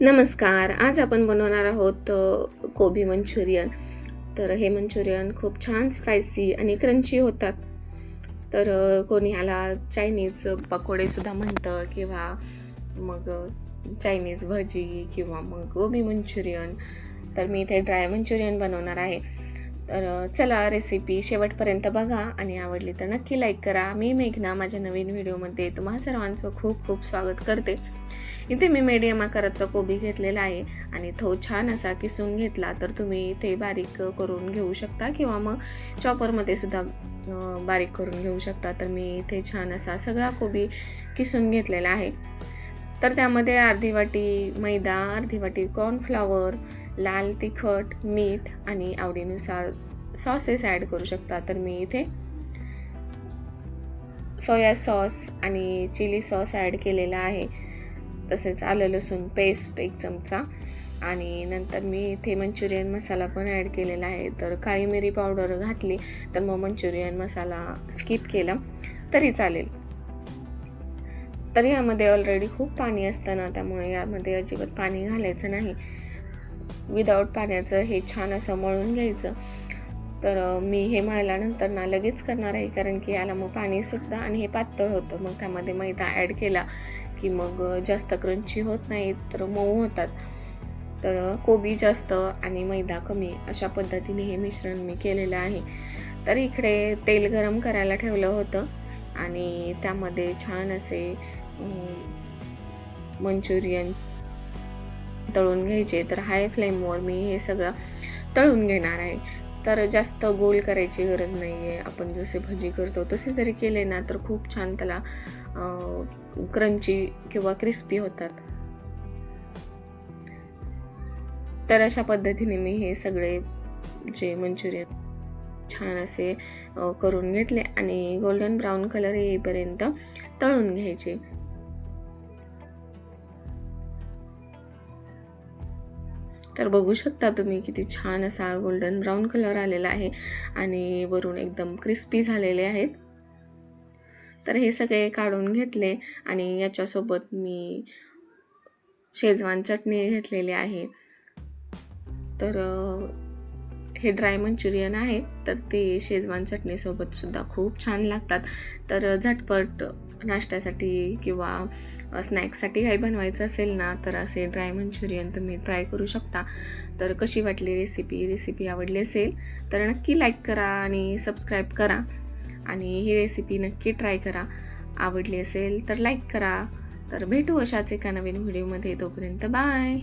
नमस्कार. आज आपण बनवणार आहोत कोबी मंचुरियन. तर हे मंचुरियन खूप छान स्पायसी आणि क्रंची होतात. तर कोणी ह्याला चायनीज पकोडेसुद्धा म्हणतं किंवा मग चायनीज भजी किंवा मग गोबी मंचुरियन. तर मी इथे ड्राय मंचुरियन बनवणार आहे. तर चला रेसिपी शेवटपर्यंत बघा आणि आवडली तर नक्की लाईक करा. मी मेघना माझ्या नवीन व्हिडिओमध्ये तुम्हा सर्वांचं खूप खूप स्वागत करते. इथे मी मीडियम आकाराचा कोबी घेतलेला आहे आणि तो छान असा किसून घेतला तर तुम्ही इथे बारीक करून घेऊ शकता किंवा मग चॉपरमध्ये सुद्धा बारीक करून घेऊ शकता. तर मी इथे छान असा सगळा कोबी किसून घेतलेला आहे. तर त्यामध्ये अर्धी वाटी मैदा, अर्धी वाटी कॉर्नफ्लॉवर, लाल तिखट, मीठ आणि आवडीनुसार सॉसेस ॲड करू शकता. तर मी इथे सोया सॉस आणि चिली सॉस ॲड केलेला आहे. तसेच आलं लसूण पेस्ट 1 चमचा आणि नंतर मी इथे मंचुरियन मसाला पण ॲड केलेला आहे. तर काळी मिरी पावडर घातली तर मग मंचुरियन मसाला स्किप केला तरी चालेल. तर यामध्ये ऑलरेडी खूप पाणी असतं ना, त्यामुळे यामध्ये अजिबात पाणी घालायचं नाही. विदाऊट पाण्याचं हे छान असं मळून घ्यायचं. तर मी हे मळल्यानंतर ना लगेच करणार आहे, कारण की याला मग पाणी सुद्धा आणि हे पातळ होतं. मग त्यामध्ये मैदा ॲड केला की मग जास्त क्रंची होत नाहीत तर मऊ होतात. तर कोबी जास्त आणि मैदा कमी अशा पद्धतीने हे मिश्रण मी केलेलं आहे. तर इकडे तेल गरम करायला ठेवलं होतं आणि त्यामध्ये छान असे मंचुरियन तळून घ्यायचे. तर हाय फ्लेमवर मी हे सगळं तळून घेणार आहे. तर जास्त गोल करायची गरज नाही आहे. आपण जसे भजी करतो तसे जरी केले ना तर खूप छान त्याला क्रंची किंवा क्रिस्पी होतात. तर अशा पद्धतीने मी हे सगळे जे मंचुरियन छान असे करून घेतले आणि गोल्डन ब्राऊन कलर येईपर्यंत तळून घ्यायचे. तर बघू शकता तुम्ही किती छान असा गोल्डन ब्राऊन कलर आलेला आहे आणि वरून एकदम क्रिस्पी झालेले आहेत. तर हे सगळे काढून घेतले आणि याच्यासोबत मी शेजवान चटणी घेतलेली आहे. तर हे ड्राय मंचुरियन आहे तर ते शेजवान चटणीसोबत सुद्धा खूप छान लागतात. तर झटपट नाश्त्यासाठी किंवा स्नॅक्ससाठी काही बनवायचं असेल ना तर असे ड्राय मंचुरियन तुम्ही ट्राय करू शकता. तर कशी वाटली रेसिपी आवडली असेल तर नक्की लाईक करा आणि सबस्क्राईब करा आणि ही रेसिपी नक्की ट्राय करा. आवडली असेल तर लाईक करा. तर भेटू अशाच एका नवीन व्हिडिओमध्ये. तोपर्यंत बाय.